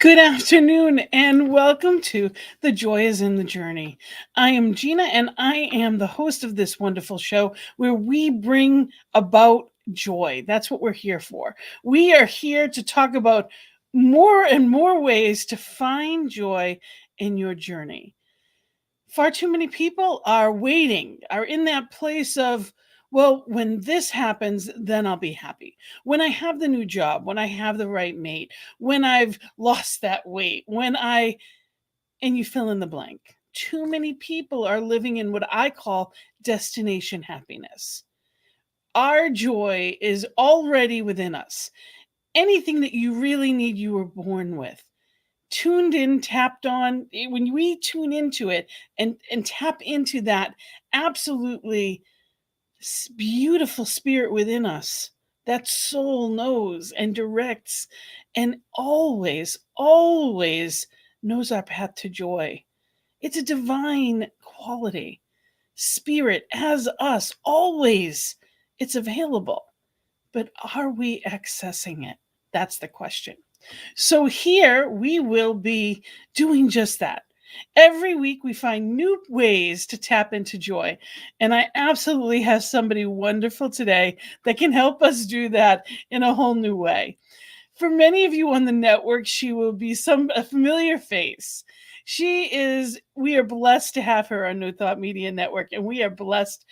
Good afternoon and welcome to The Joy is in the Journey. I am Gina and I am the host of this wonderful show where we bring about joy. That's what we're here for. We are here to talk about more and more ways to find joy in your journey. Far too many people are waiting, are in that place of, well, when this happens, then I'll be happy. When I have the new job, when I have the right mate, when I've lost that weight, and you fill in the blank. Too many people are living in what I call destination happiness. Our joy is already within us. Anything that you really need, you were born with. Tuned in, tapped on. When we tune into it and tap into that absolutely beautiful spirit within us, that soul knows and directs and always knows our path to joy. It's a divine quality. Spirit as us, always it's available. But are we accessing it? That's the question. So here we will be doing just that. Every week we find new ways to tap into joy. And I absolutely have somebody wonderful today that can help us do that in a whole new way. For many of you on the network, she will be a familiar face. We are blessed to have her on New Thought Media Network, and we are blessed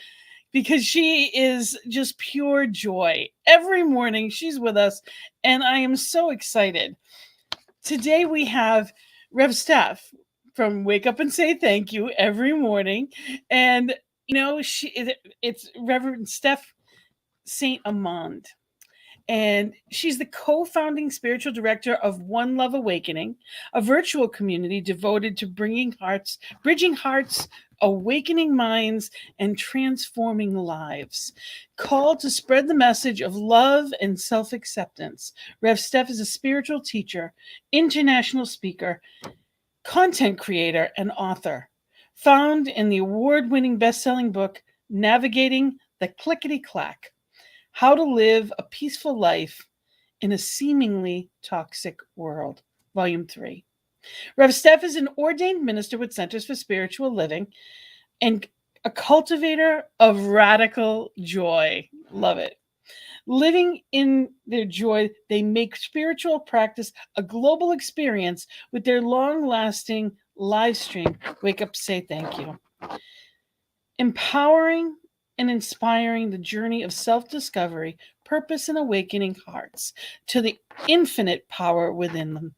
because she is just pure joy. Every morning she's with us, and I am so excited. Today we have Rev Steph from Wake Up and Say Thank You every morning. And, it's Rev Steph St Amand. And she's the co-founding spiritual director of One Love Awakening, a virtual community devoted to bridging hearts, awakening minds, and transforming lives. Called to spread the message of love and self-acceptance, Rev Steph is a spiritual teacher, international speaker, content creator, and author. Found in the award-winning best-selling book, Navigating the Clickety-Clack: How to Live a Peaceful Life in a Seemingly Toxic World, Volume 3. Rev Steph is an ordained minister with Centers for Spiritual Living and a cultivator of radical joy. Love it. Living in their joy, they make spiritual practice a global experience with their long-lasting live stream, Wake Up, Say Thank You. Empowering and inspiring the journey of self-discovery, purpose, and awakening hearts to the infinite power within them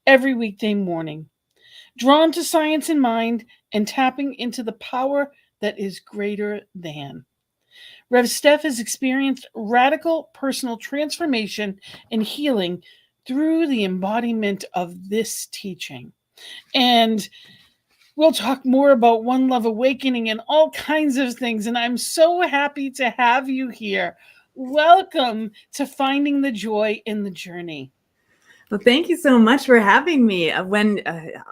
every weekday morning. Drawn to science in mind and tapping into the power that is greater than. Rev Steph has experienced radical personal transformation and healing through the embodiment of this teaching. And we'll talk more about One Love Awakening and all kinds of things. And I'm so happy to have you here. Welcome to Finding the Joy in the Journey. Well, thank you so much for having me. When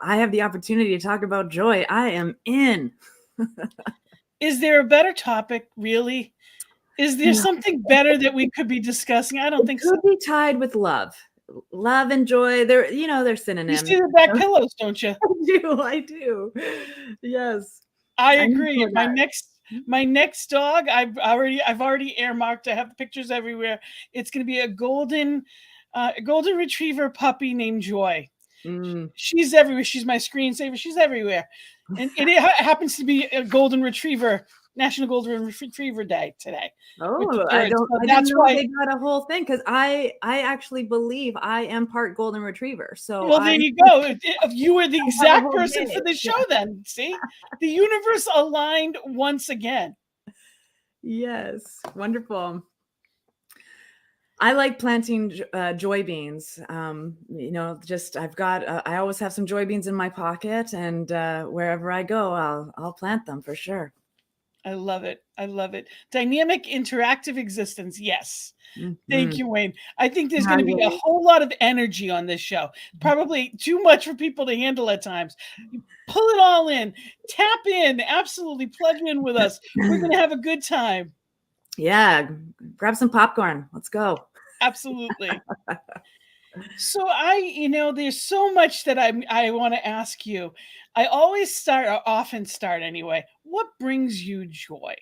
I have the opportunity to talk about joy, I am in. Is there a better topic, really? Is there something better that we could be discussing? I don't think so. It could be tied with love. Love and joy, they're synonyms. You see the back pillows, don't you? I do. Yes. I agree. My next dog, I've already earmarked. I have pictures everywhere. It's going to be a golden retriever puppy named Joy. She's everywhere. She's my screensaver. She's everywhere. And it happens to be a golden retriever, National Golden Retriever Day today. Oh, I didn't know they got a whole thing, because I actually believe I am part golden retriever. So well, there you go. You were the exact person for the show then. See? The universe aligned once again. Yes. Wonderful. I like planting joy beans. I always have some joy beans in my pocket, and wherever I go, I'll plant them for sure. I love it. I love it. Dynamic, interactive existence. Yes. Mm-hmm. Thank you, Wayne. I think there's going to be a whole lot of energy on this show. Probably too much for people to handle at times. Pull it all in. Tap in. Absolutely plug in with us. We're going to have a good time. Yeah. Grab some popcorn. Let's go. Absolutely. So there's so much that I want to ask you. I always start, or often start anyway. What brings you joy?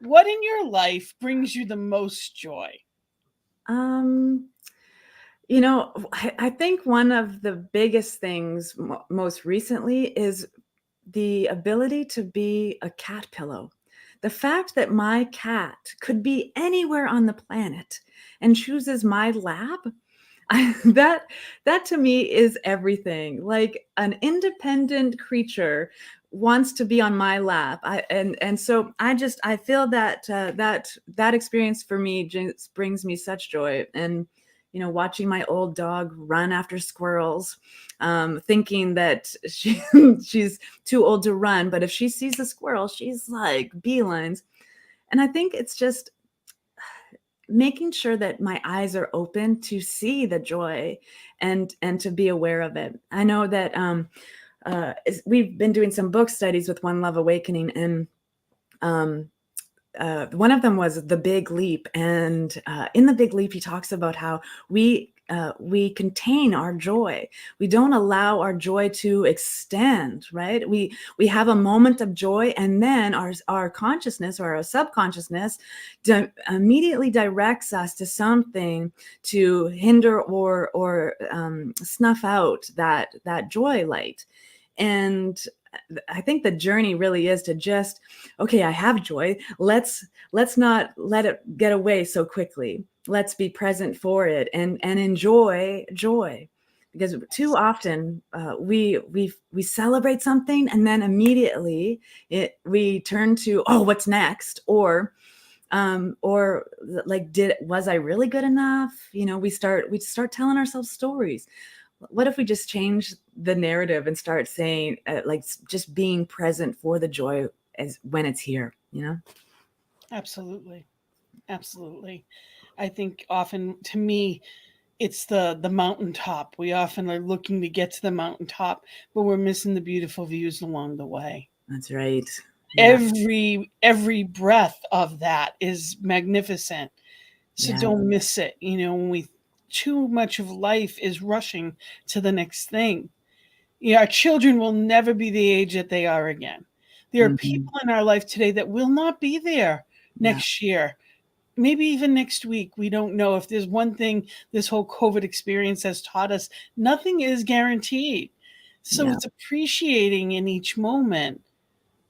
What in your life brings you the most joy? I think one of the biggest things most recently is the ability to be a cat pillow. The fact that my cat could be anywhere on the planet and chooses my lap, that to me is everything. Like an independent creature wants to be on my lap. So I feel that that experience for me just brings me such joy. And watching my old dog run after squirrels, thinking that she's too old to run, but if she sees a squirrel, she's like beelines. And I think it's just making sure that my eyes are open to see the joy and to be aware of it. I know that we've been doing some book studies with One Love Awakening, and one of them was The Big Leap. And in The Big Leap, he talks about how we contain our joy. We don't allow our joy to extend, right? We have a moment of joy, and then our consciousness or our subconsciousness immediately directs us to something to hinder or snuff out that joy light. And I think the journey really is to just, okay, I have joy. Let's not let it get away so quickly. Let's be present for it and enjoy joy, because too often we celebrate something and then immediately we turn to, oh, what's next? Or like, was I really good enough? We start telling ourselves stories. What if we just change the narrative and start saying, like, just being present for the joy as when it's here, Absolutely. Absolutely. I think often, to me, it's the mountaintop. We often are looking to get to the mountaintop, but we're missing the beautiful views along the way. That's right. Yeah. Every breath of that is magnificent. So don't miss it. When too much of life is rushing to the next thing. Our children will never be the age that they are again. There are people in our life today that will not be there next year, maybe even next week. We don't know. If there's one thing this whole COVID experience has taught us, nothing is guaranteed. So it's appreciating in each moment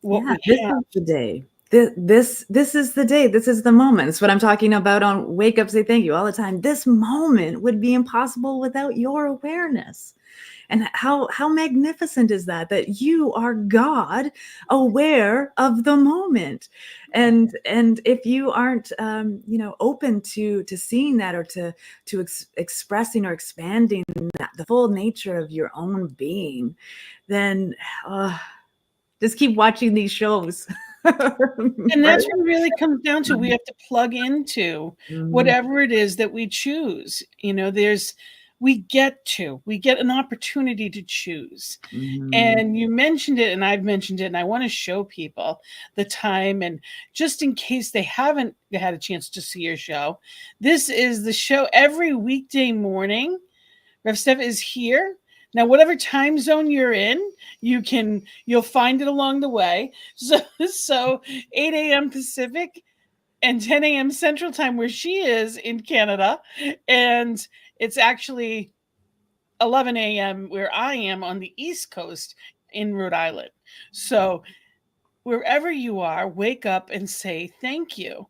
what we have. This is the day. This is the day. This is the moment. It's what I'm talking about on Wake Up, Say Thank You all the time. This moment would be impossible without your awareness. And how magnificent is that you are God, aware of the moment. And if you aren't open to seeing that, or to expressing or expanding the full nature of your own being, then just keep watching these shows. And that's what it really comes down to. We have to plug into whatever it is that we choose. We get an opportunity to choose. And you mentioned it, and I've mentioned it, and I want to show people the time. And just in case they haven't had a chance to see your show, this is the show every weekday morning. Rev Steph is here. Now, whatever time zone you're in, you'll find it along the way. So 8 a.m. Pacific and 10 a.m. Central Time, where she is in Canada. And it's actually 11 a.m. where I am on the East Coast in Rhode Island. So wherever you are, wake up and say thank you.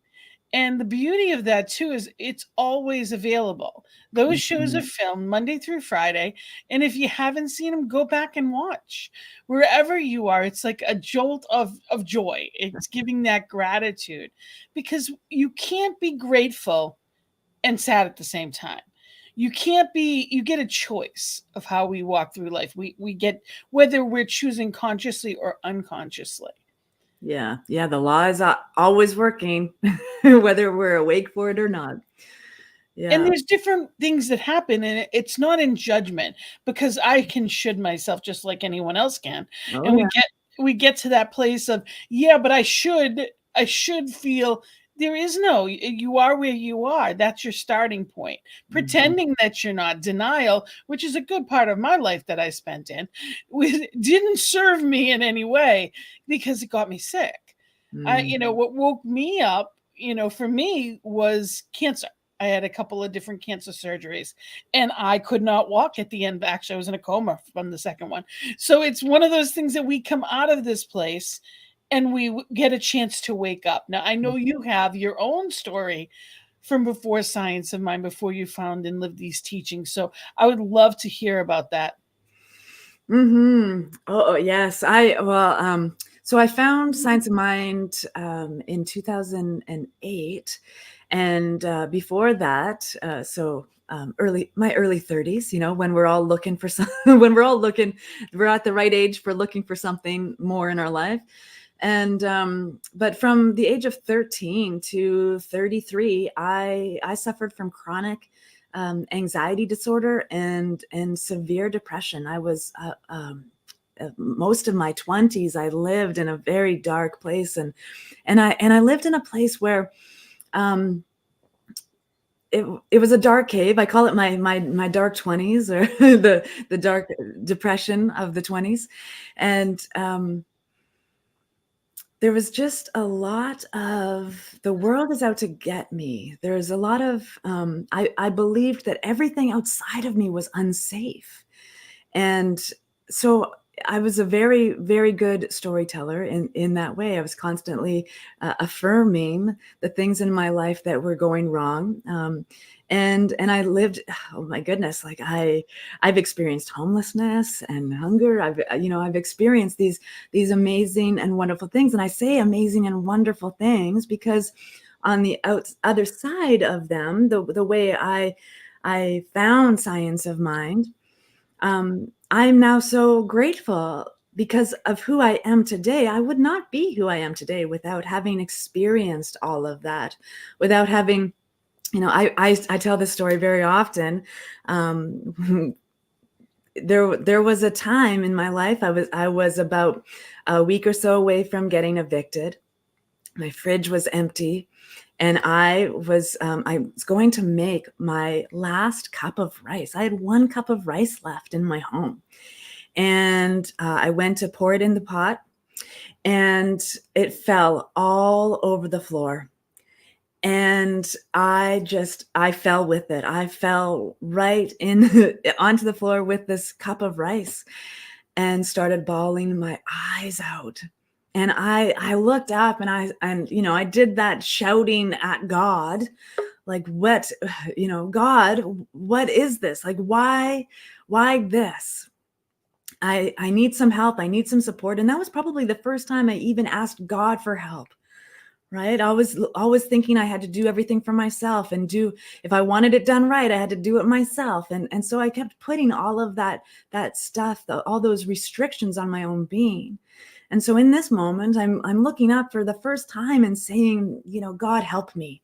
And the beauty of that too is it's always available. Those shows are filmed Monday through Friday. And if you haven't seen them, go back and watch. Wherever you are, it's like a jolt of joy. It's giving that gratitude, because you can't be grateful and sad at the same time. You get a choice of how we walk through life. We get, whether we're choosing consciously or unconsciously. Yeah. The law is always working, whether we're awake for it or not. Yeah. And there's different things that happen, and it's not in judgment, because I can should myself just like anyone else can. And we get to that place of, but I should feel There is no, you are where you are. That's your starting point. Mhm. Pretending that you're not, denial, which is a good part of my life that I spent in, didn't serve me in any way because it got me sick. Mm. What woke me up, for me was cancer. I had a couple of different cancer surgeries and I could not walk at the end. Actually, I was in a coma from the second one. So it's one of those things that we come out of this place and we get a chance to wake up. Now, I know you have your own story from before Science of Mind, before you found and lived these teachings. So I would love to hear about that. Mhm. Oh, yes. So I found Science of Mind in 2008, and before that, my early 30s. When we're all looking for some, when we're at the right age for looking for something more in our life. And but from the age of 13 to 33, I suffered from chronic anxiety disorder and severe depression. I was most of my 20s I lived in a very dark place, and I lived in a place where um, it was a dark cave. I call it my dark 20s, or the dark depression of the 20s. And there was just a lot of the world is out to get me. There's a lot of I believed that everything outside of me was unsafe. And so I was a very, very good storyteller in that way. I was constantly affirming the things in my life that were going wrong. And I lived, oh my goodness, like I've experienced homelessness and hunger. I've experienced these amazing and wonderful things. And I say amazing and wonderful things because on the other side of them, the way I found Science of Mind, I'm now so grateful because of who I am today. I would not be who I am today without having experienced all of that, without having, I tell this story very often. There was a time in my life, I was about a week or so away from getting evicted. My fridge was empty, and I was going to make my last cup of rice. I had 1 cup of rice left in my home, and I went to pour it in the pot, and it fell all over the floor. And I fell with it. I fell right in onto the floor with this cup of rice and started bawling my eyes out. And I looked up, and I did that shouting at God, like, what, God, what is this? Like, why this? I need some help. I need some support. And that was probably the first time I even asked God for help. Right? I was always thinking I had to do everything for myself, and if I wanted it done right, I had to do it myself. And so I kept putting all of that stuff, all those restrictions on my own being. And so in this moment, I'm looking up for the first time and saying, God, help me.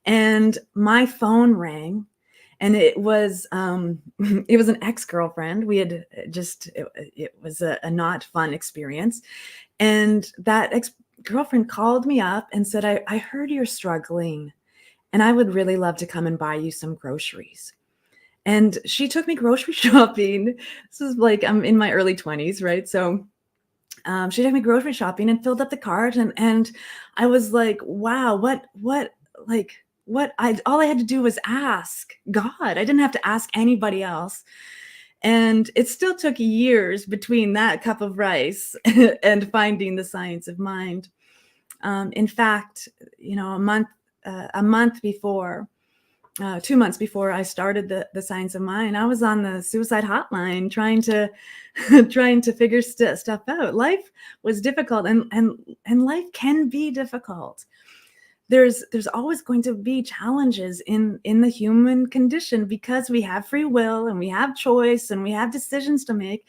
And my phone rang, and it was it was an ex-girlfriend. We had it was a not fun experience. And that ex-girlfriend called me up and said, I heard you're struggling, and I would really love to come and buy you some groceries. And she took me grocery shopping. This is like, I'm in my early 20s, right? So she took me grocery shopping and filled up the cart, and I was like, wow, like what I all I had to do was ask God. I didn't have to ask anybody else. And it still took years between that cup of rice and finding the Science of Mind. In fact, a month before, 2 months before I started the Science of Mind, I was on the suicide hotline trying to trying to figure stuff out. Life was difficult, and life can be difficult. There's always going to be challenges in the human condition because we have free will and we have choice and we have decisions to make.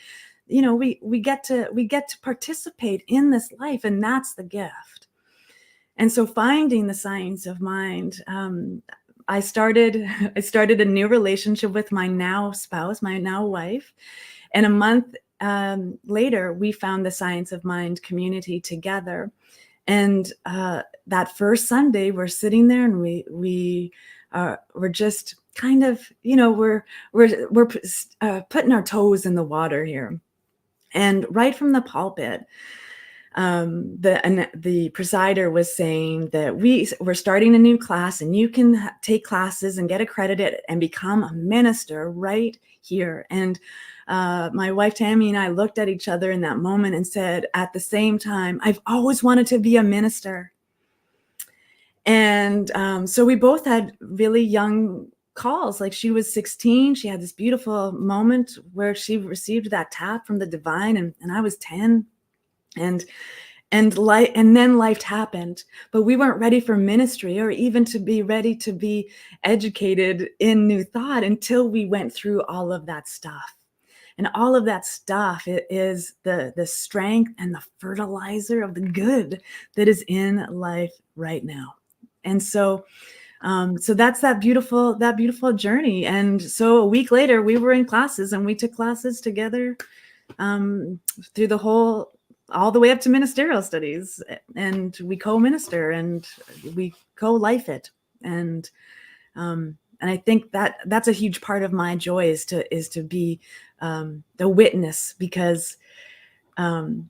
We get to participate in this life, and that's the gift. And so finding the Science of Mind, I started a new relationship with my now spouse, my now wife, and a month later we found the Science of Mind community together. And that first Sunday, we're sitting there, and we're just kind of, we're putting our toes in the water here. And right from the pulpit, the presider was saying that we're starting a new class, and you can take classes and get accredited and become a minister right here. And my wife Tammy and I looked at each other in that moment and said at the same time, I've always wanted to be a minister. And so we both had really young calls. Like, she was 16. She had this beautiful moment where she received that tap from the divine, and I was 10. And then life happened, but we weren't ready for ministry or even to be ready to be educated in New Thought until we went through all of that stuff. And all of that stuff is the strength and the fertilizer of the good that is in life right now. And so that's that beautiful journey. And so a week later, we were in classes, and we took classes together through all the way up to ministerial studies, and we co-minister and we co-life it. And I think that that's a huge part of my joy is to be the witness, because to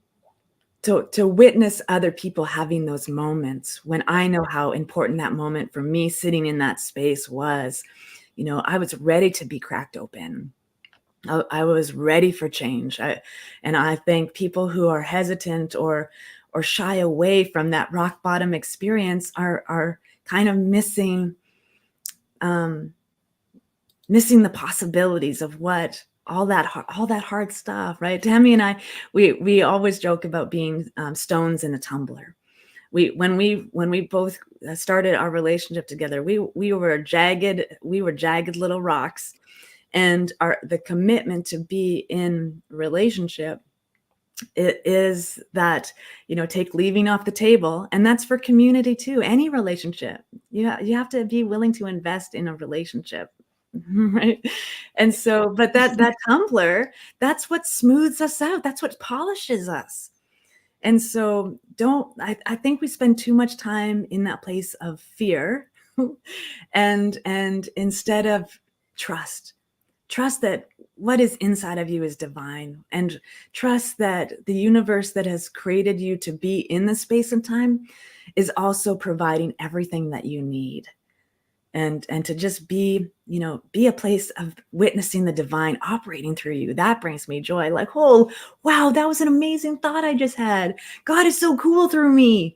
witness other people having those moments when I know how important that moment for me sitting in that space was. I was ready to be cracked open. I was ready for change. And I think people who are hesitant or shy away from that rock bottom experience are kind of missing the possibilities of what all that hard stuff, right? Tammy and I, we always joke about being stones in a tumbler. When we both started our relationship together, we were jagged little rocks. And the commitment to be in relationship, it is that, take leaving off the table. And that's for community too. Any relationship, you have to be willing to invest in a relationship. Right. And so, but that tumbler, that's what smooths us out. That's what polishes us. And so I think we spend too much time in that place of fear and instead of trust that what is inside of you is divine, and trust that the universe that has created you to be in the space and time is also providing everything that you need. And to just be a place of witnessing the divine operating through you. That brings me joy. Like, oh, wow, that was an amazing thought I just had. God is so cool through me.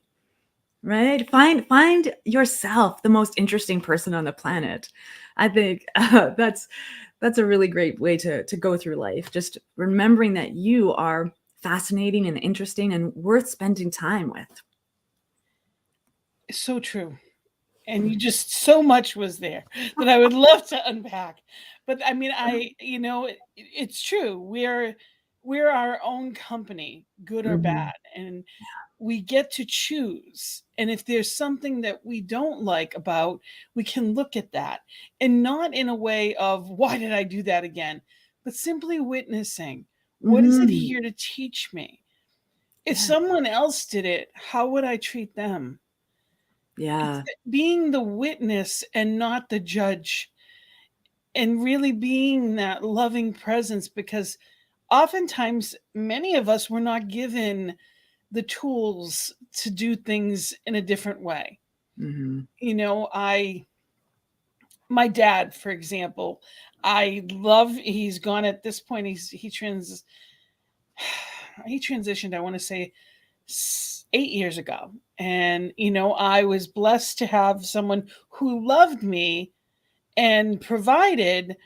Right? Find yourself the most interesting person on the planet. I think that's a really great way to go through life. Just remembering that you are fascinating and interesting and worth spending time with. So true. And you just, so much was there that I would love to unpack. But I mean, it's true. We're our own company, good or bad, and we get to choose. And if there's something that we don't like about, we can look at that, and not in a way of, why did I do that again? But simply witnessing, what is it here to teach me? If someone else did it, how would I treat them? Yeah. It's being the witness and not the judge, and really being that loving presence, because oftentimes many of us were not given the tools to do things in a different way. My dad, for example, he's gone at this point, he transitioned, I want to say 8 years ago. And I was blessed to have someone who loved me and provided,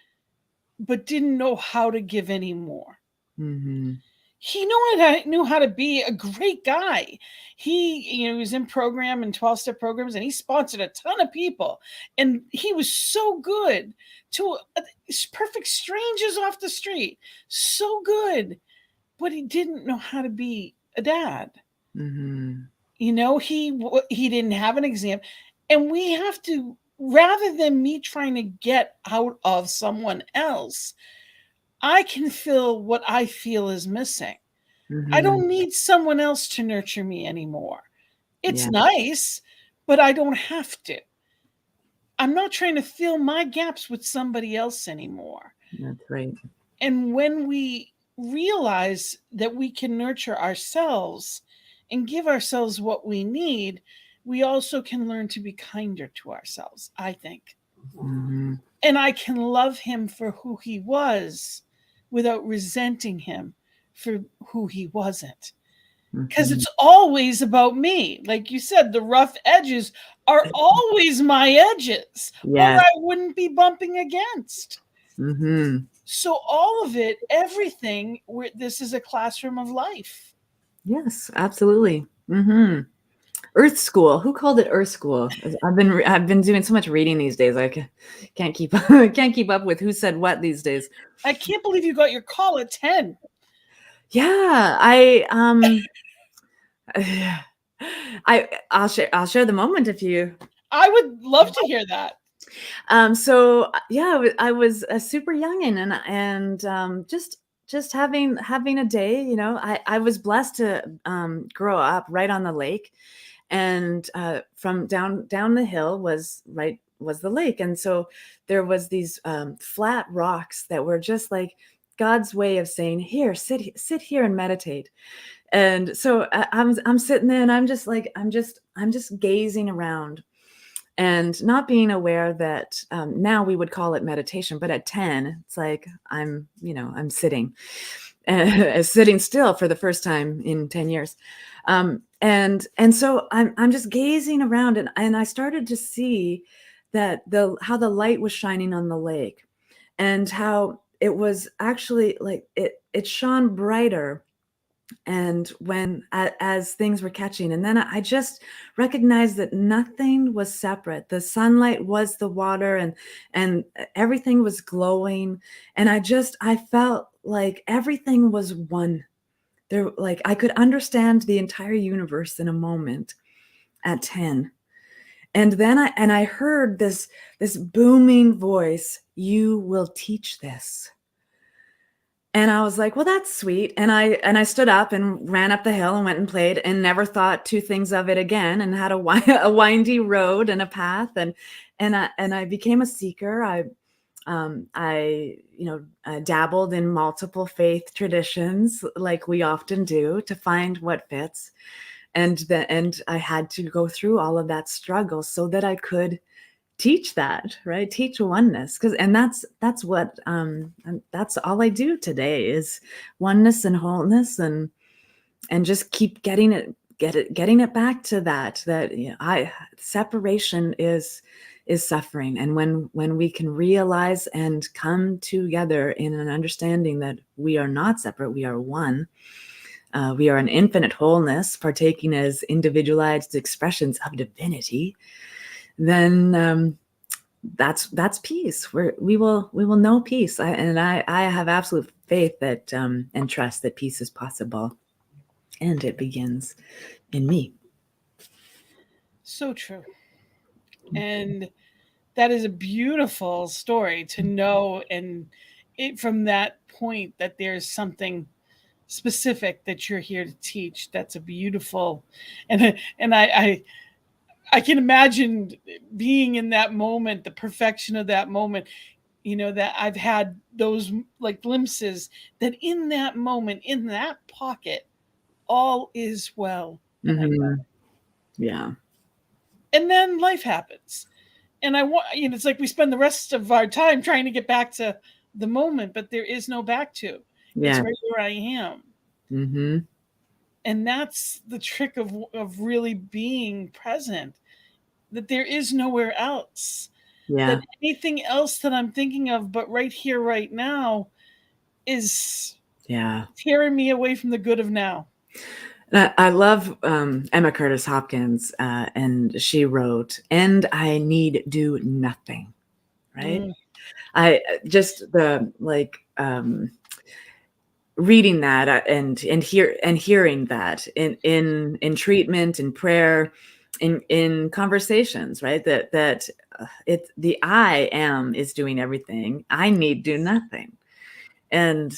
but didn't know how to give anymore. He knew how to be a great guy. He was in program and 12-step programs, and he sponsored a ton of people. And he was so good to perfect strangers off the street. So good. But he didn't know how to be a dad. He didn't have an exam. And we have to, rather than me trying to get out of someone else, I can fill what I feel is missing. I don't need someone else to nurture me anymore. It's Yeah, nice, but I don't have to. I'm not trying to fill my gaps with somebody else anymore. that's right. And when we realize that we can nurture ourselves and give ourselves what we need, we also can learn to be kinder to ourselves, I think. Mhm. And I can love him for who he was without resenting him for who he wasn't. Because Mhm. it's always about me. Like you said, the rough edges are always my edges, or Yes. I wouldn't be bumping against. Mhm. So all of it, everything, this is a classroom of life. Yes, absolutely. Mhm. Earth School. Who called it Earth School? I've been doing so much reading these days. Can't keep can't keep up with who said what these days. I can't believe you got your call at 10. Yeah, I'll share the moment if you. I would love to hear that. So yeah, I was a super youngin, and just having a day. I was blessed to grow up right on the lake, and from down the hill was the lake, and so there was these flat rocks that were just like God's way of saying, here, sit here and meditate. And so I'm sitting there, and I'm just gazing around, and not being aware that now we would call it meditation, but at 10 it's like I'm sitting sitting still for the first time in 10 years. And so I'm just gazing around, and I started to see that the how the light was shining on the lake, and how it was actually like it shone brighter, and as things were catching, and then I just recognized that nothing was separate. The sunlight was the water, and everything was glowing, and I felt like everything was one. There, like, I could understand the entire universe in a moment at 10. And then I heard this booming voice, "You will teach this." And I was like, "Well, that's sweet." And I stood up and ran up the hill and went and played, and never thought two things of it again, and had a windy road and a path, and I became a seeker. I dabbled in multiple faith traditions, like we often do, to find what fits. And I had to go through all of that struggle so that I could teach that, right? Teach oneness, because and that's what and that's all I do today is oneness and wholeness, and just keep getting it back to that I separation is suffering. And when we can realize and come together in an understanding that we are not separate, we are one. We are an infinite wholeness, partaking as individualized expressions of divinity. Then that's peace. We will know peace. I have absolute faith that and trust that peace is possible, and it begins in me. So true. And that is a beautiful story to know, and it from that point that there's something specific that you're here to teach. That's a beautiful, and I can imagine being in that moment, the perfection of that moment. That I've had those like glimpses that in that moment, in that pocket, all is well, and I Hmm. Yeah. and then life happens, and I want it's like we spend the rest of our time trying to get back to the moment, but there is no back to. It's Yeah. right where I am. Hmm. And that's the trick of really being present, that there is nowhere else, that Yeah. anything else that I'm thinking of but right here right now is Yeah. tearing me away from the good of now. I love Emma Curtis Hopkins, and she wrote, "And I need do nothing." Right. Mm, I just the like reading that, and hearing that in treatment, in prayer, in conversations, right? That it the I am is doing everything. I need do nothing. and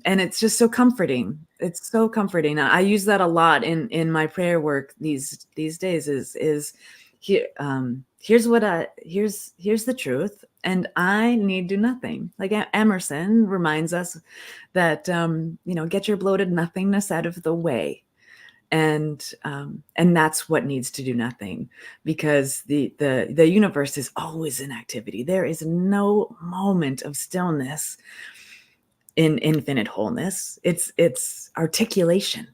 it's just so comforting. It's so comforting. I use that a lot in my prayer work these days. Is here, here's the truth, and I need do nothing. Like Emerson reminds us that get your bloated nothingness out of the way, and that's what needs to do nothing, because the universe is always in activity. There is no moment of stillness in infinite wholeness. It's articulation.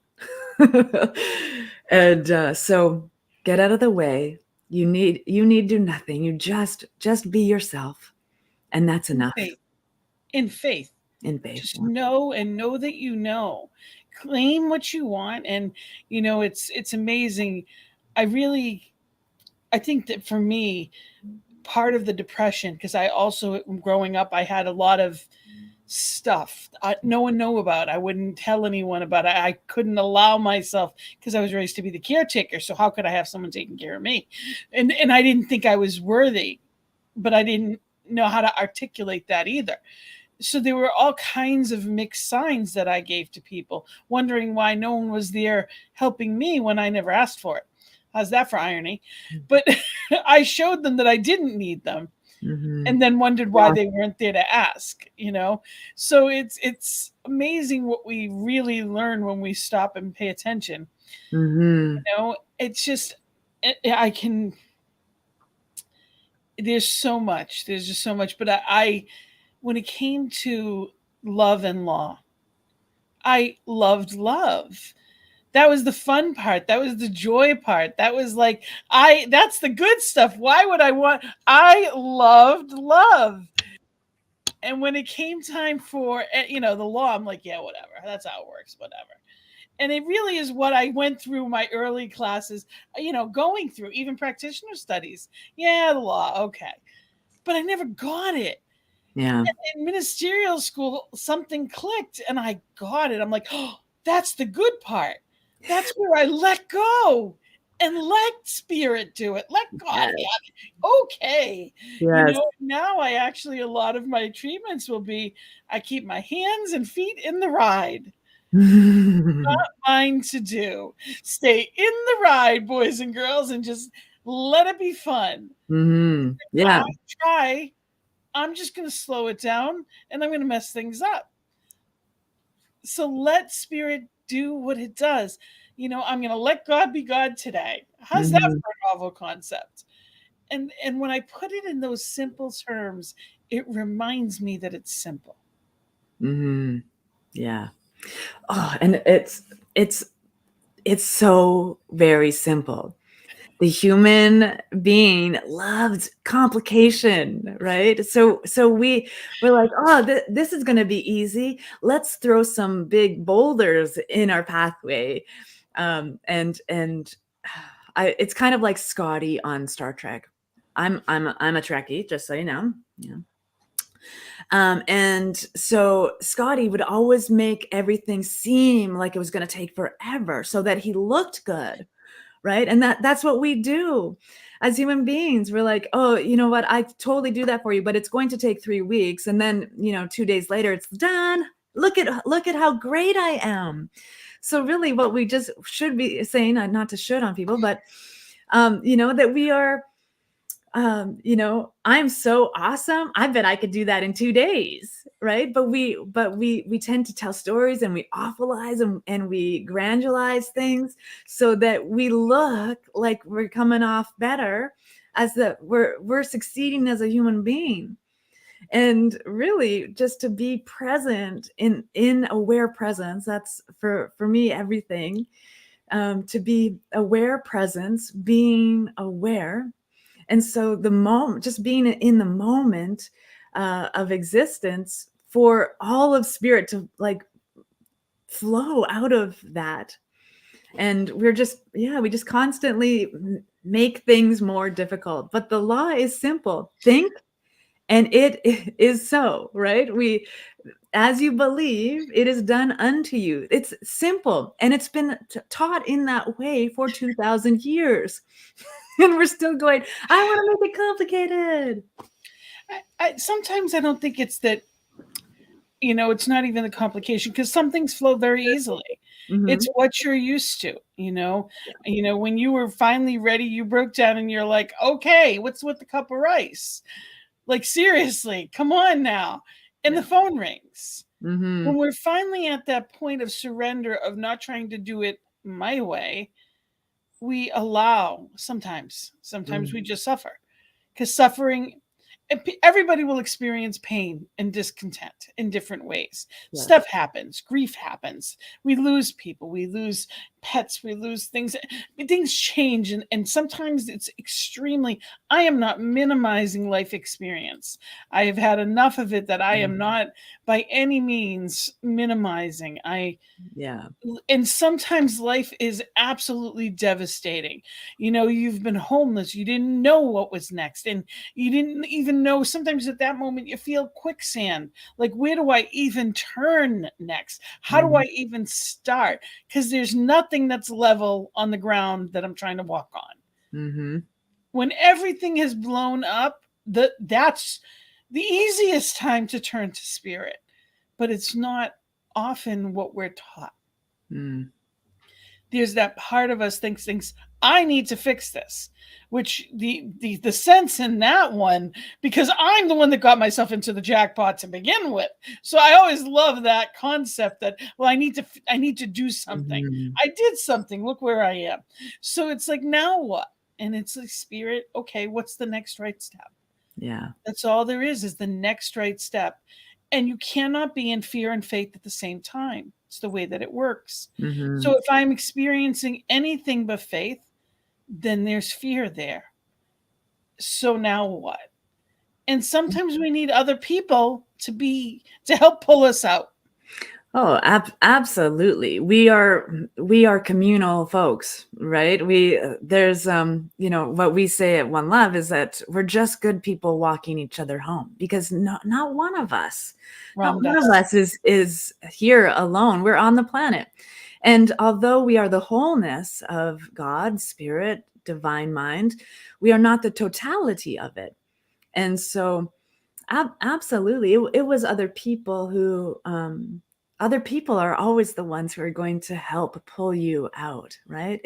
And so get out of the way. You need do nothing. You just be yourself, and that's enough. In faith. In faith. Just know that you know. Claim what you want, and it's amazing. I think that for me, part of the depression, because I also, growing up, I had a lot of stuff no one knew about. I wouldn't tell anyone about it. I couldn't allow myself, because I was raised to be the caretaker. So how could I have someone taking care of me? And I didn't think I was worthy, but I didn't know how to articulate that either. So there were all kinds of mixed signs that I gave to people, wondering why no one was there helping me when I never asked for it. How's that for irony? But I showed them that I didn't need them. Mm-hmm. And then wondered why they weren't there to ask, So it's amazing what we really learn when we stop and pay attention. Mm-hmm. It's just, there's just so much. But I when it came to love and law, I loved love. That was the fun part. That was the joy part. That was like, that's the good stuff. Why would I loved love. And when it came time for, the law, I'm like, yeah, whatever. That's how it works, whatever. And it really is what I went through my early classes, going through even practitioner studies. Yeah, the law, okay. But I never got it. Yeah. And in ministerial school, something clicked and I got it. I'm like, oh, that's the good part. That's where I let go and let spirit do it. Let God have it. Okay. Yes. Now I actually, a lot of my treatments will be, I keep my hands and feet in the ride. Not mine to do. Stay in the ride, boys and girls, and just let it be fun. Mm-hmm. Yeah. I'm just going to slow it down and I'm going to mess things up. So let spirit do what it does. I'm going to let God be God today. How's that for a novel concept? And when I put it in those simple terms, it reminds me that it's simple. Mm-hmm. Yeah. Oh, and it's so very simple. The human being loves complication, right? So we're like, oh, this is going to be easy. Let's throw some big boulders in our pathway, and it's kind of like Scotty on Star Trek. I'm a Trekkie, just so you know. Yeah. And so Scotty would always make everything seem like it was going to take forever so that he looked good. Right. And that's what we do as human beings. We're like, oh, you know what? I totally do that for you, but it's going to take 3 weeks. And then, 2 days later, it's done. Look at how great I am. So really what we just should be saying, not to should on people, but, that we are, I'm so awesome. I bet I could do that in 2 days. Right. But we tend to tell stories, and we awfulize and we grandulize things so that we look like we're coming off better, we're succeeding as a human being. And really just to be present in aware presence. That's for me, everything. To be aware presence, being aware. And so the moment, just being in the moment of existence, for all of spirit to like flow out of that. And we just constantly make things more difficult. But the law is simple. Think, and it is so, right? As you believe, it is done unto you. It's simple. And it's been taught in that way for 2,000 years. And we're still going, I want to make it complicated. Sometimes I don't think it's that, it's not even the complication, because some things flow very easily. It's what you're used to. When you were finally ready, you broke down and you're like, okay, what's with the cup of rice? Like, seriously, come on now. And the phone rings. When we're finally at that point of surrender, of not trying to do it my way, we allow, sometimes we just suffer, because suffering, everybody will experience pain and discontent in different ways. Stuff happens, grief happens, we lose people, we lose pets, we lose things change, and sometimes it's extremely, I am not minimizing life experience. I have had enough of it that I am not by any means minimizing. And sometimes life is absolutely devastating. You've been homeless, you didn't know what was next, and you didn't even know, sometimes at that moment you feel quicksand, like, where do I even turn next? How do I even start? Because there's nothing that's level on the ground that I'm trying to walk on. When everything has blown up, that's the easiest time to turn to spirit, but it's not often what we're taught. There's that part of us thinks I need to fix this, which the sense in that one, because I'm the one that got myself into the jackpot to begin with. So I always love that concept that, well, I need to do something. I did something. Look where I am. So it's like, now what? And it's like, spirit, okay, what's the next right step? That's all there is the next right step. And you cannot be in fear and faith at the same time. It's the way that it works. So if I'm experiencing anything but faith, then there's fear there. So now what? And sometimes we need other people to help pull us out. Oh, absolutely. We are communal folks, right? There's what we say at One Love is that we're just good people walking each other home, because not one of us is here alone. We're on the planet. And although we are the wholeness of God, spirit, divine mind, we are not the totality of it. And so absolutely, it was other people who other people are always the ones who are going to help pull you out, right?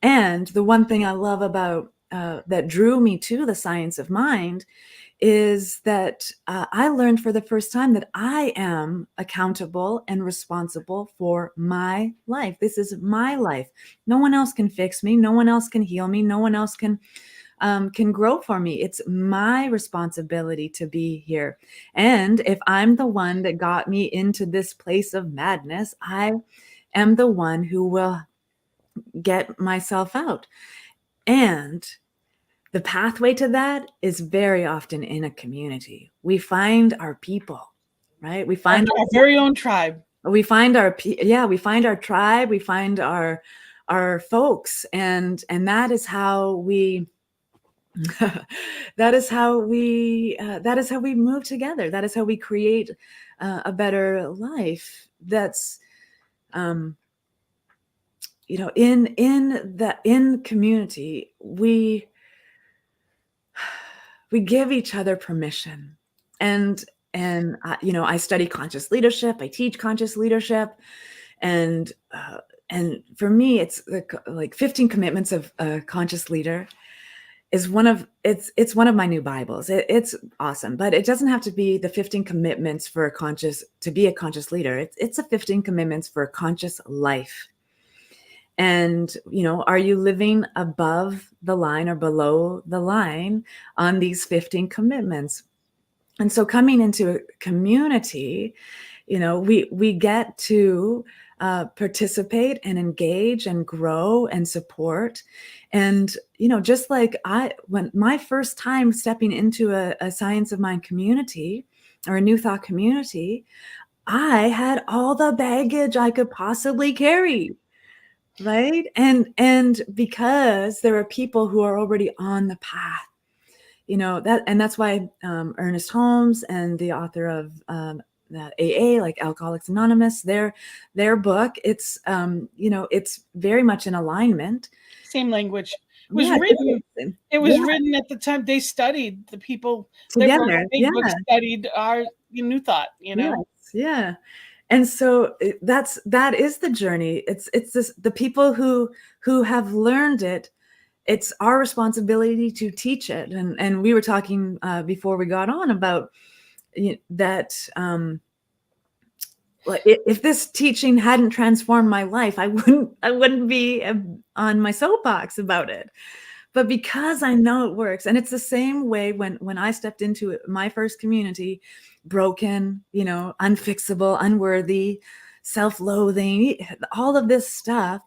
And the one thing I love about that drew me to the science of mind is that I learned for the first time that I am accountable and responsible for my life. This is my life. No one else can fix me. No one else can heal me. No one else can grow for me. It's my responsibility to be here. And if I'm the one that got me into this place of madness, I am the one who will get myself out. And the pathway to that is very often in a community. We find our people, right? We find our very own tribe. We find our tribe. We find our folks, and that is how we that is how we move together. That is how we create a better life. That's in community, we give each other permission. And I study conscious leadership. I teach conscious leadership, and for me, it's like 15 commitments of a conscious leader. Is it's one of my new Bibles. It's awesome, but it doesn't have to be the 15 commitments to be a conscious leader. It's a 15 commitments for a conscious life. And, are you living above the line or below the line on these 15 commitments? And so coming into a community, we get to participate and engage and grow and support. And, just like when my first time stepping into a Science of Mind community or a New Thought community, I had all the baggage I could possibly carry. Right. And because there are people who are already on the path, that's why Ernest Holmes and the author of the AA, like Alcoholics Anonymous, their book, it's it's very much in alignment. Same language. was Yeah, written. It was yeah, written at the time they studied the people that wrote together. the big book Yeah, studied our New Thought, you yes, know. yeah. And so that is the journey. It's this, the people who have learned it. It's our responsibility to teach it. And we were talking before we got on about that. Like, if this teaching hadn't transformed my life, I wouldn't be on my soapbox about it. But because I know it works, and it's the same way when I stepped into it, my first community, broken, unfixable, unworthy, self-loathing, all of this stuff.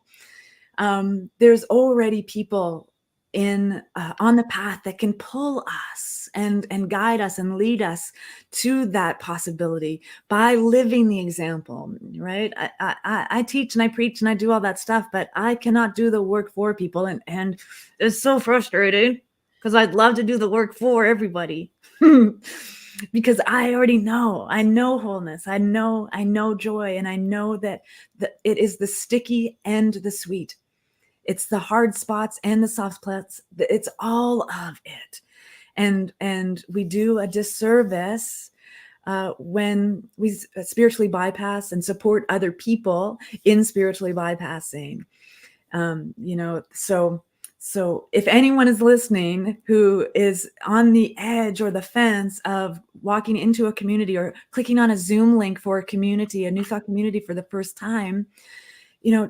There's already people in on the path that can pull us and guide us and lead us to that possibility by living the example, right? I teach and I preach and I do all that stuff, but I cannot do the work for people, and it's so frustrating because I'd love to do the work for everybody. Because I already know, I know wholeness, I know joy, and I know that it is the sticky and the sweet. It's the hard spots and the soft spots. It's all of it. And we do a disservice when we spiritually bypass and support other people in spiritually bypassing. So if anyone is listening who is on the edge or the fence of walking into a community or clicking on a Zoom link for a community, a New Thought community for the first time,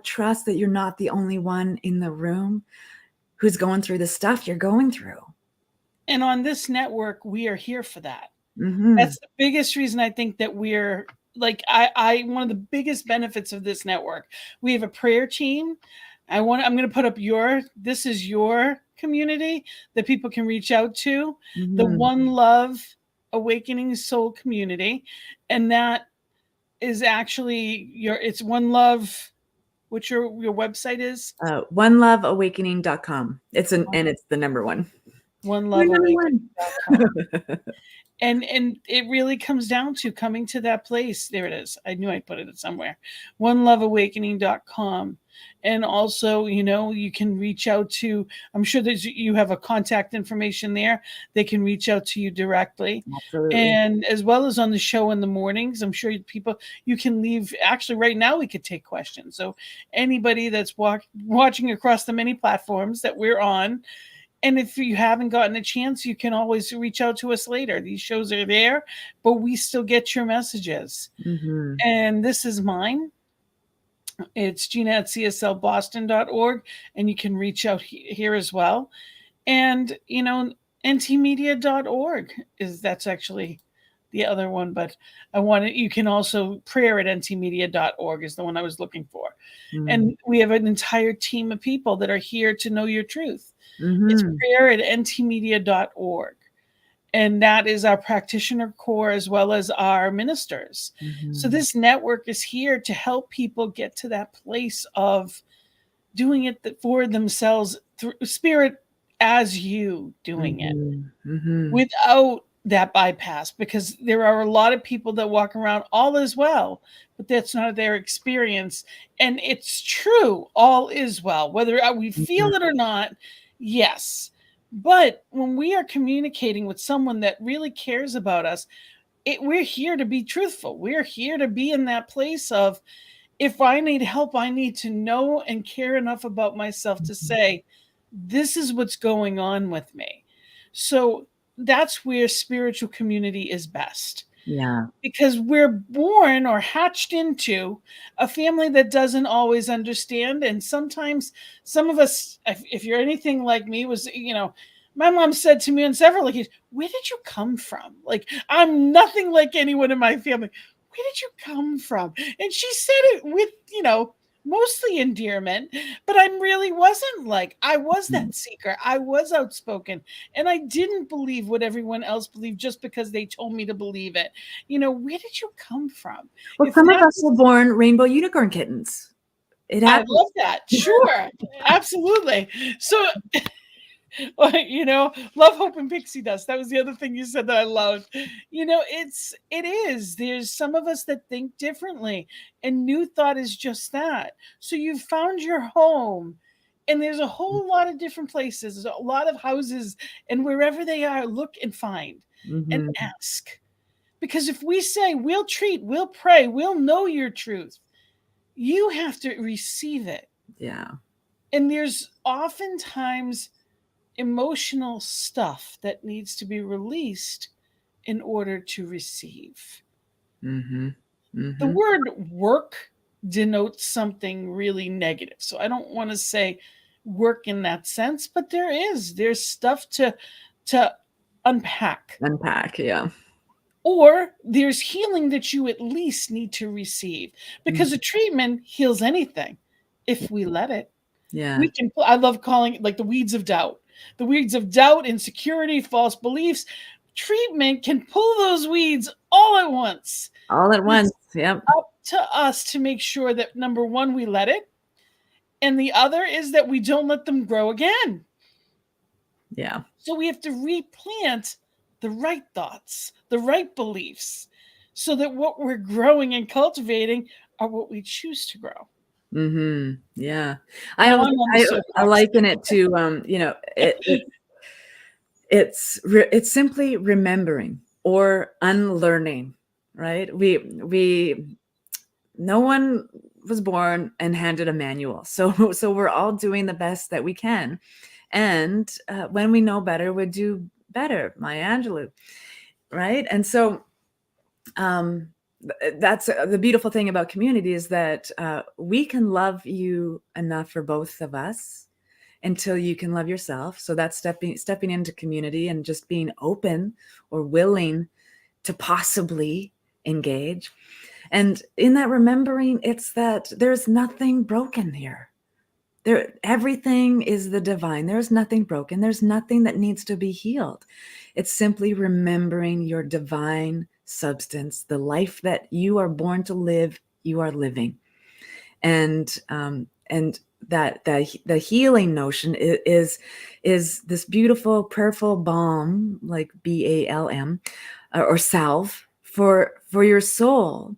trust that you're not the only one in the room who's going through the stuff you're going through. And on this network, we are here for that. Mm-hmm. That's the biggest reason I think that we're like I one of the biggest benefits of this network. We have a prayer team. I'm going to put up this is your community that people can reach out to, the Mm-hmm. One Love Awakening Soul community, and that is actually it's One Love. What your website is? OneLoveAwakening.com. And it's the number one. OneLoveAwakening.com. And it really comes down to coming to that place. There it is. I knew I'd put it somewhere. OneLoveAwakening.com. And also, you can reach out to, I'm sure that you have a contact information there. They can reach out to you directly. Absolutely. And as well as on the show in the mornings, I'm sure you can leave. Actually, right now we could take questions. So anybody that's watching across the many platforms that we're on, and if you haven't gotten a chance, you can always reach out to us later. These shows are there, but we still get your messages. Mm-hmm. And this is mine. It's Gina at cslboston.org, and you can reach out here as well. And, ntmedia.org that's actually the other one, but you can also prayer at ntmedia.org is the one I was looking for. Mm-hmm. And we have an entire team of people that are here to know your truth. Mm-hmm. It's prayer at ntmedia.org. And that is our practitioner core as well as our ministers. Mm-hmm. So this network is here to help people get to that place of doing it for themselves through spirit as you doing it Mm-hmm. without that bypass, because there are a lot of people that walk around all is well, but that's not their experience. And it's true, all is well, whether we feel it or not. Yes. But when we are communicating with someone that really cares about us, we're here to be truthful. We're here to be in that place of, if I need help, I need to know and care enough about myself to say, this is what's going on with me. So that's where spiritual community is best. Yeah. Because we're born or hatched into a family that doesn't always understand. And sometimes some of us, if you're anything like me, my mom said to me on several occasions, where did you come from? Like, I'm nothing like anyone in my family. Where did you come from? And she said it with, mostly endearment, but I really wasn't like, I was that seeker. I was outspoken, and I didn't believe what everyone else believed just because they told me to believe it. Where did you come from? Well, some of us were born rainbow unicorn kittens. It I happens. love that. Sure. Absolutely. So, love, hope, and pixie dust. That was the other thing you said that I loved. It is. There's some of us that think differently, and New Thought is just that. So you've found your home, And there's a whole lot of different places, there's a lot of houses, and wherever they are, look and find and Mm-hmm. ask. Because if we say we'll treat, we'll pray, we'll know your truth, you have to receive it. Yeah. And there's oftentimes emotional stuff that needs to be released in order to receive. Mm-hmm. The Mm-hmm. word work denotes something really negative. So I don't want to say work in that sense, but there's stuff to unpack. Unpack. Yeah. Or there's healing that you at least need to receive, because a treatment heals anything if we let it. Yeah. We can, I love calling it like the weeds of doubt. The weeds of doubt, insecurity, false beliefs. Treatment can pull those weeds all at once. All at once. Yep. Up to us to make sure that, number one, we let it, and the other is that we don't let them grow again. Yeah. So we have to replant the right thoughts, the right beliefs, so that what we're growing and cultivating are what we choose to grow. Mm-hmm. Yeah. Now I'm on the I soapbox. liken it to it's simply remembering or unlearning, right? No one was born and handed a manual, so we're all doing the best that we can, and when we know better, we do better, Maya Angelou, right? And so that's the beautiful thing about community, is that we can love you enough for both of us until you can love yourself. So that's stepping into community and just being open or willing to possibly engage. And in that remembering, it's that there's nothing broken here. Everything is the divine. There's nothing broken. There's nothing that needs to be healed. It's simply remembering your divine substance, the life that you are born to live, you are living. And that the healing notion is this beautiful prayerful balm, like BALM, or salve for your soul,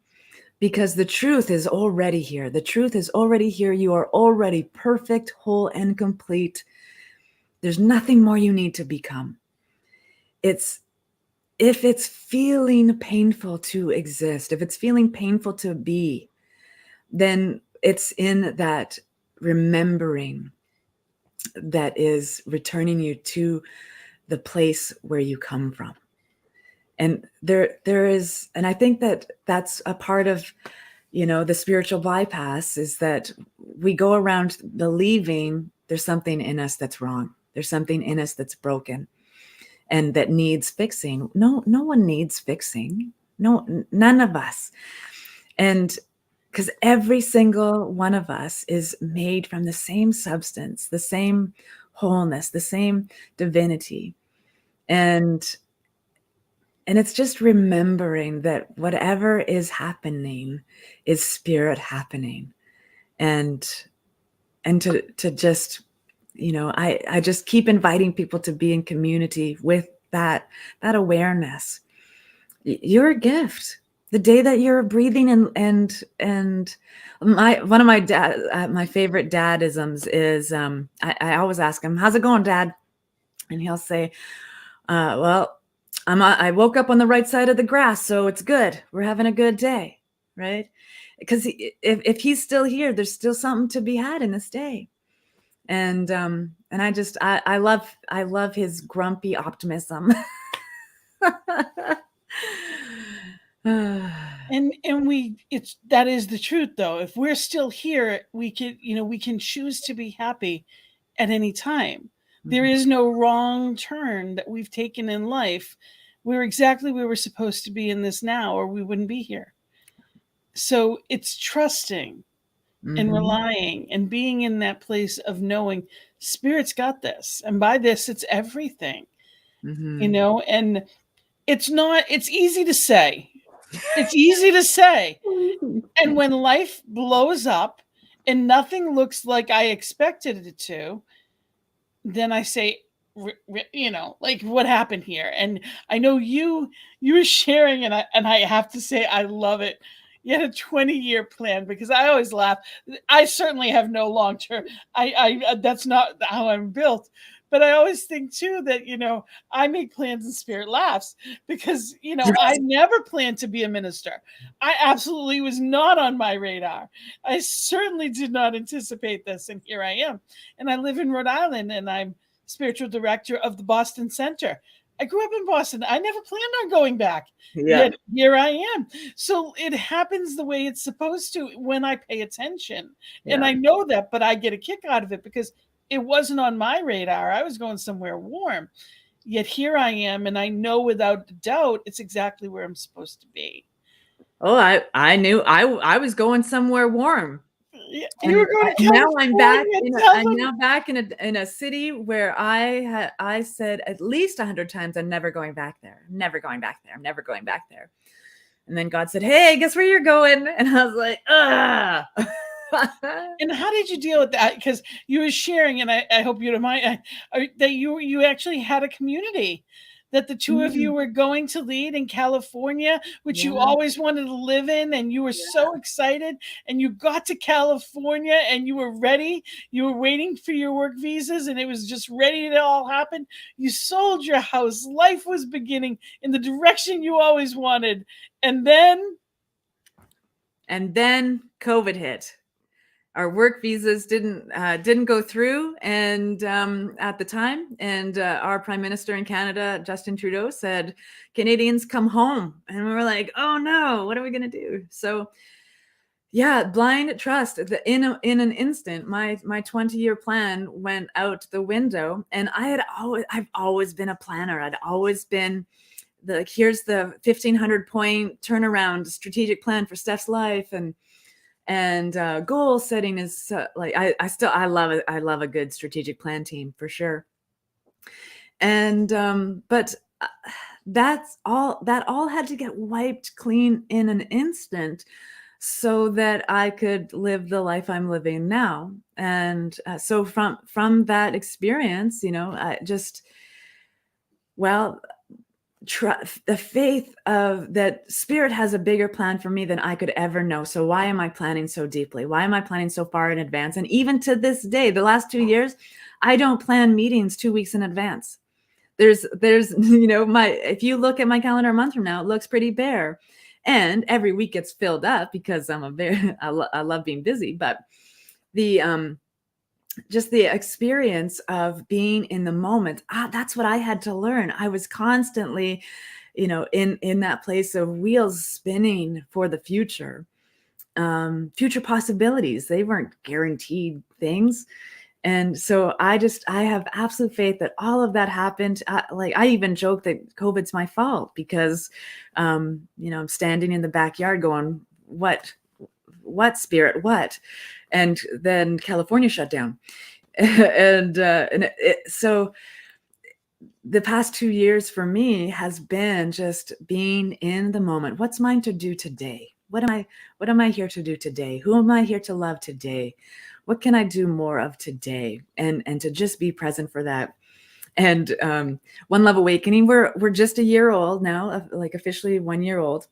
because the truth is already here. The truth is already here. You are already perfect, whole, and complete. There's nothing more you need to become. If it's feeling painful to exist, if it's feeling painful to be, then it's in that remembering that is returning you to the place where you come from. And there is, and I think that that's a part of, the spiritual bypass, is that we go around believing there's something in us that's wrong. There's something in us that's broken and that needs fixing. No one needs fixing. No, none of us. And because every single one of us is made from the same substance, the same wholeness, the same divinity. And it's just remembering that whatever is happening is spirit happening. And to just, I just keep inviting people to be in community with that awareness. You're a gift. The day that you're breathing, and one of my favorite dadisms is, I always ask him, "How's it going, Dad?" And he'll say, "Well, I woke up on the right side of the grass, so it's good. We're having a good day," right? Because if he's still here, there's still something to be had in this day. And I love his grumpy optimism. And that is the truth, though. If we're still here, we can choose to be happy at any time. There is no wrong turn that we've taken in life. We're exactly where we're supposed to be in this now, or we wouldn't be here. So it's trusting and relying and being in that place of knowing Spirit's got this. And by this, it's everything, and it's easy to say. It's easy to say. And when life blows up and nothing looks like I expected it to, then I say, like, what happened here? And I know you were sharing, and I have to say, I love it. You had a 20-year plan, because I always laugh. I certainly have no long term. That's not how I'm built. But I always think too that, I make plans and Spirit laughs, because, I never planned to be a minister. I absolutely was not on my radar. I certainly did not anticipate this. And here I am. And I live in Rhode Island, and I'm spiritual director of the Boston Center. I grew up in Boston. I never planned on going back. Yeah. Yet here I am. So it happens the way it's supposed to when I pay attention. And Yeah. I know that, but I get a kick out of it because it wasn't on my radar. I was going somewhere warm. Yet here I am, and I know without doubt it's exactly where I'm supposed to be. Oh, I knew I was going somewhere warm. You were going to now I'm back California. I'm now back in a city where I said at least 100 times, I'm never going back there. I'm never going back there. I'm never going back there. And then God said, "Hey, guess where you're going?" And I was like, "Ah." And how did you deal with that? Because you were sharing, and I hope you don't mind, that you actually had a community that the two of you were going to lead in California, which you always wanted to live in, and you were so excited, and you got to California, and you were ready. You were waiting for your work visas, and it was just ready to all happen. You sold your house. Life was beginning in the direction you always wanted. And then COVID hit. Our work visas didn't go through, and at the time, and our Prime Minister in Canada, Justin Trudeau, said, "Canadians, come home." And we were like, "Oh no, what are we gonna do?" So, yeah, blind trust. In an instant, my 20-year plan went out the window, and I've always been a planner. I'd always been here's the 1,500 point turnaround strategic plan for Steph's life, and goal setting is I love it. I love a good strategic plan team for sure. And but that all had to get wiped clean in an instant so that I could live the life I'm living now. And so from that experience, I just, the faith of that Spirit has a bigger plan for me than I could ever know. So why am I planning so deeply? Why am I planning so far in advance? And even to this day, the last 2 years, I don't plan meetings 2 weeks in advance. There's if you look at my calendar a month from now, it looks pretty bare, and every week gets filled up because I love being busy. But just the experience of being in the moment, that's what I had to learn. I was constantly, in that place of wheels spinning for the future, future possibilities. They weren't guaranteed things. And so I have absolute faith that all of that happened. I even joke that COVID's my fault because, I'm standing in the backyard going, what Spirit, what? And then California shut down. So the past 2 years for me has been just being in the moment. What's mine to do today? What am I here to do today? Who am I here to love today? What can I do more of today? And to just be present for that. And One Love Awakening, we're just a year old now, like officially 1 year old.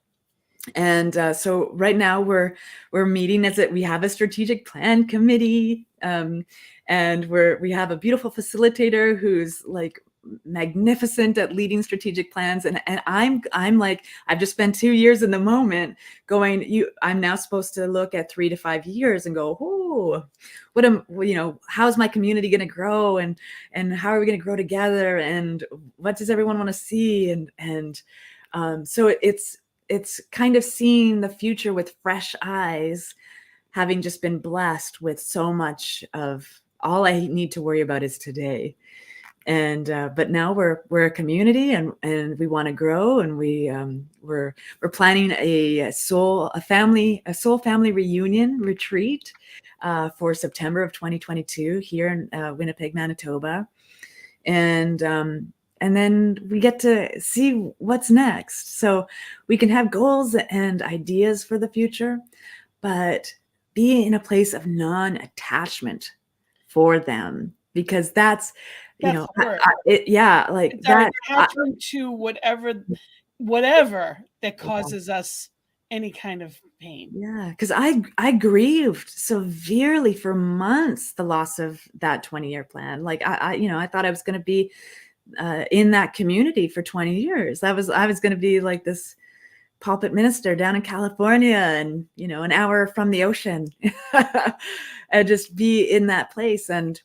And so right now we're meeting we have a strategic plan committee, and we have a beautiful facilitator who's like magnificent at leading strategic plans, and I'm like, I've just spent 2 years in the moment going, I'm now supposed to look at 3 to 5 years and go, oh, how's my community going to grow, and how are we going to grow together, and what does everyone want to see, and so it's kind of seeing the future with fresh eyes, having just been blessed with so much of all I need to worry about is today. And but now we're a community, and we want to grow, and we're planning a soul family reunion retreat for September of 2022 here in Winnipeg, Manitoba, and then we get to see what's next. So we can have goals and ideas for the future, but be in a place of non-attachment for them, because that's the word. Like It's that our attachment to whatever that causes us any kind of pain. Yeah, because I grieved severely for months the loss of that 20-year plan. Like I thought I was going to be in that community for 20 years. I was going to be like this pulpit minister down in California, and an hour from the ocean, and just be in that place. And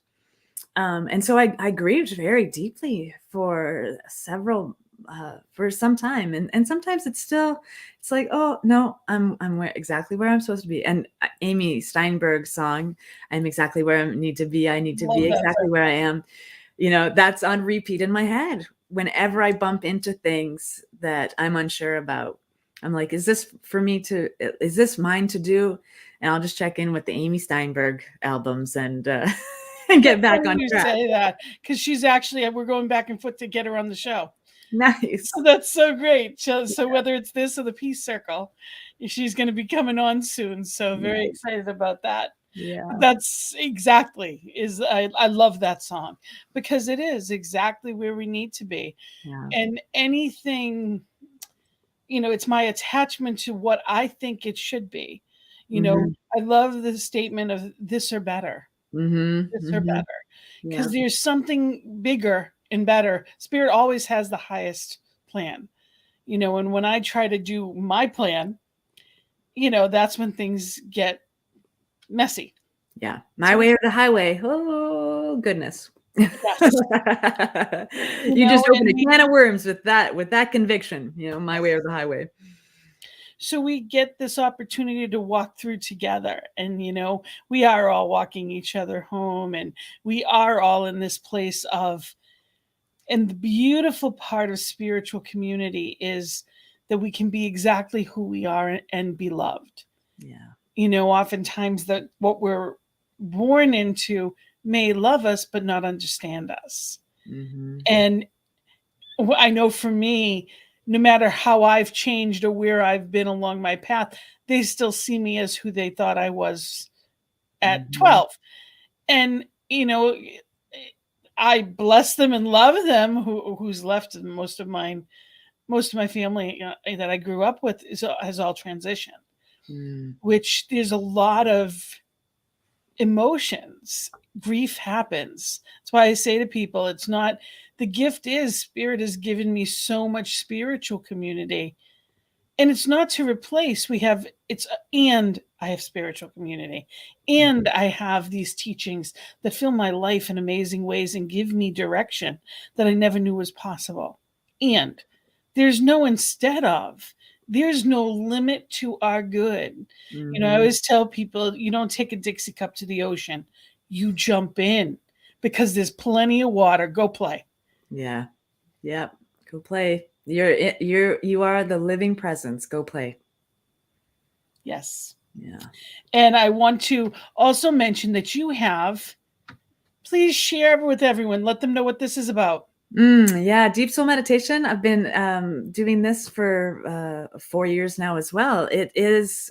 so I grieved very deeply for for some time, and sometimes it's like, oh no, I'm exactly where I'm supposed to be. And Amy Steinberg's song, I'm exactly where I need to be. I need to be exactly where I am. That's on repeat in my head. Whenever I bump into things that I'm unsure about, I'm like, is this mine to do? And I'll just check in with the Amy Steinberg albums and get back on track. You say that because she's actually, we're going back and forth to get her on the show. Nice. So that's so great. So whether it's this or the Peace Circle, she's going to be coming on soon. So very excited about that. Yeah, that's exactly I love that song because it is exactly where we need to be. Yeah. And anything, it's my attachment to what I think it should be. I love the statement of this or better. This or better. Because there's something bigger and better. Spirit always has the highest plan. And when I try to do my plan, that's when things get messy. Yeah. My way or the highway. Oh, goodness. Yes. You just open a can of worms with that conviction, my way or the highway. So we get this opportunity to walk through together, and we are all walking each other home, and we are all in this place of, and the beautiful part of spiritual community is that we can be exactly who we are and be loved. Yeah. Oftentimes that what we're born into may love us but not understand us. Mm-hmm. And I know for me, no matter how I've changed or where I've been along my path, they still see me as who they thought I was at 12. And, I bless them and love them who's left. Most of my family that I grew up with has all transitioned, which there's a lot of emotions. Grief happens. That's why I say to people, it's not, the gift is Spirit has given me so much spiritual community, and it's not to replace. And I have spiritual community, and I have these teachings that fill my life in amazing ways and give me direction that I never knew was possible. And there's no instead of. There's no limit to our good. I always tell people, you don't take a Dixie cup to the ocean. You jump in because there's plenty of water. Go play. Yeah. Yep. Go play. You are the living presence. Go play. Yes. Yeah. And I want to also mention that please share with everyone. Let them know what this is about. Yeah, deep soul meditation. I've been doing this for 4 years now as well. It is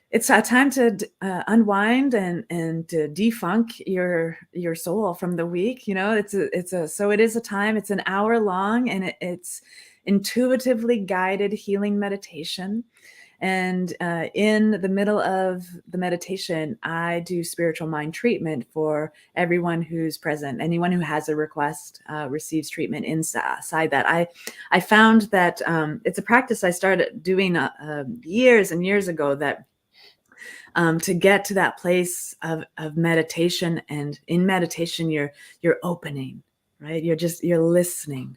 it's a time to unwind and to defunk your soul from the week. So it is a time. It's an hour long, and it's intuitively guided healing meditation. And in the middle of the meditation, I do spiritual mind treatment for everyone who's present. Anyone who has a request receives treatment inside that. I found that it's a practice I started doing years and years ago, that to get to that place of meditation. And in meditation, you're opening, right? You're listening.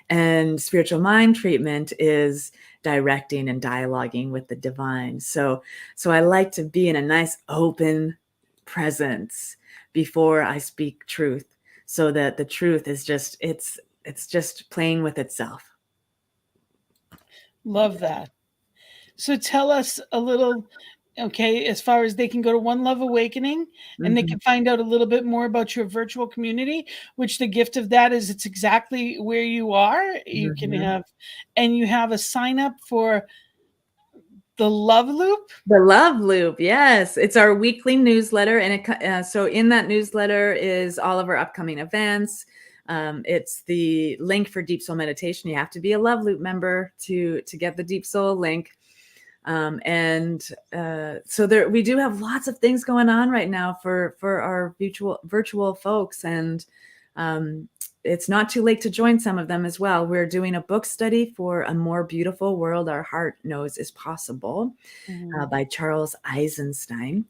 And spiritual mind treatment is directing and dialoguing with the divine. So I like to be in a nice open presence before I speak truth, so that the truth is just, it's just playing with itself. Love that. So tell us a little, as far as they can go to One Love Awakening, and they can find out a little bit more about your virtual community, which the gift of that is it's exactly where you are. You can have, and you have a sign up for the Love Loop. The Love Loop, yes. It's our weekly newsletter. And so in that newsletter is all of our upcoming events. It's the link for Deep Soul Meditation. You have to be a Love Loop member to get the Deep Soul link. So there, we do have lots of things going on right now for our virtual folks, and it's not too late to join some of them as well. We're doing a book study for A More Beautiful World Our Heart Knows Is Possible by Charles Eisenstein.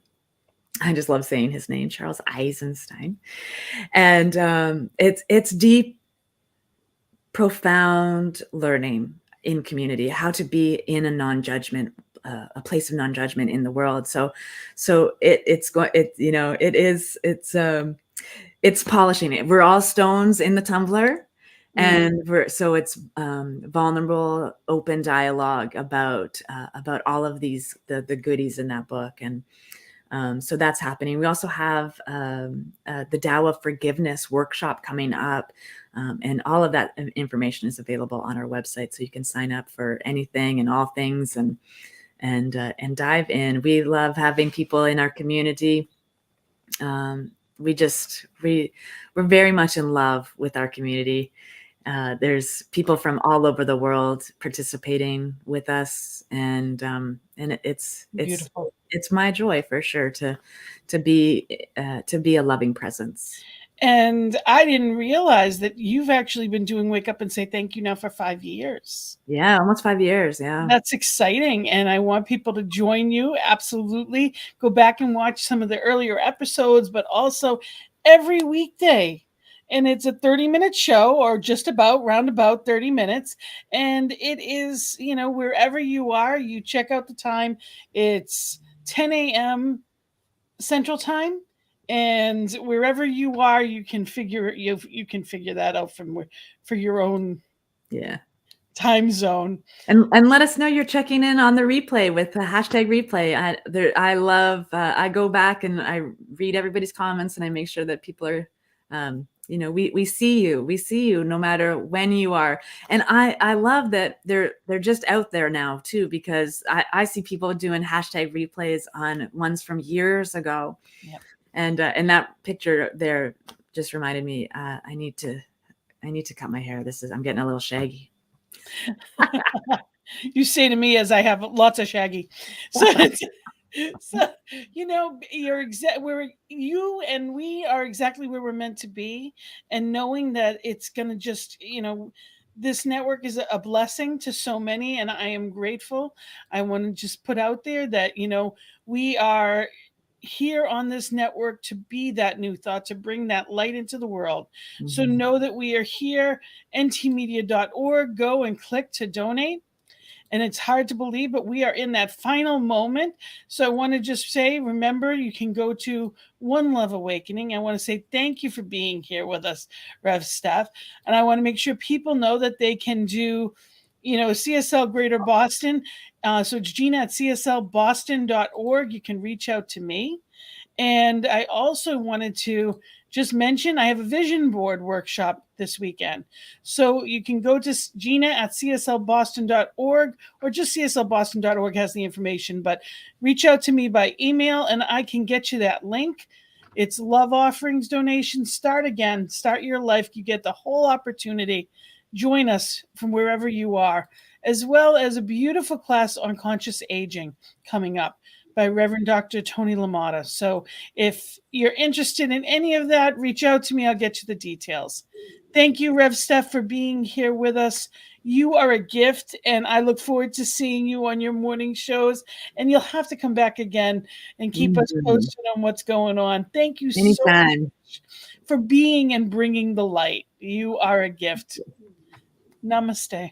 I just love saying his name, Charles Eisenstein. And it's deep, profound learning in community, how to be in a non-judgment, a place of non-judgment in the world. So it's polishing it. We're all stones in the tumbler, and it's vulnerable, open dialogue about all of these the goodies in that book. And so that's happening. We also have the Tao of Forgiveness workshop coming up, and all of that information is available on our website, so you can sign up for anything and all things, and dive in. We love having people in our community. We're very much in love with our community. There's people from all over the world participating with us, and it's Beautiful. It's my joy for sure to be a loving presence. And I didn't realize that you've actually been doing Wake Up and Say Thank You now for 5 years. Yeah, almost 5 years. Yeah. That's exciting. And I want people to join you. Absolutely. Go back and watch some of the earlier episodes, but also every weekday. And it's a 30-minute show, or just about roundabout 30 minutes. And it is, wherever you are, you check out the time. It's 10 a.m. Central Time. And wherever you are, you can figure that out for your own time zone. And let us know you're checking in on the replay with the hashtag replay. I go back and I read everybody's comments, and I make sure that people are, we see you no matter when you are. And I love that they're just out there now too, because I see people doing hashtag replays on ones from years ago. Yep. And that picture there just reminded me, I need to cut my hair. I'm getting a little shaggy. You say to me as I have lots of shaggy. So you and we are exactly where we're meant to be, and knowing that it's going to just, this network is a blessing to so many, and I am grateful. I want to just put out there that, we are here on this network to be that new thought, to bring that light into the world. Mm-hmm. So know that we are here, ntmedia.org. Go and click to donate. And it's hard to believe, but we are in that final moment. So I want to just say, remember, you can go to One Love Awakening. I want to say thank you for being here with us, Rev Steph. And I want to make sure people know that they can do, CSL Greater Boston. So it's Gina at cslboston.org. You can reach out to me. And I also wanted to just mention, I have a vision board workshop this weekend. So you can go to Gina at cslboston.org, or just cslboston.org has the information, but reach out to me by email and I can get you that link. It's love offerings, donations, start again, start your life. You get the whole opportunity. Join us from wherever you are, as well as a beautiful class on conscious aging coming up by Reverend Dr. Tony LaMotta. So if you're interested in any of that, reach out to me. I'll get you the details. Thank you, Rev Steph, for being here with us. You are a gift, and I look forward to seeing you on your morning shows. And you'll have to come back again and keep us posted on what's going on. Thank you so much for being and bringing the light. You are a gift. Namaste.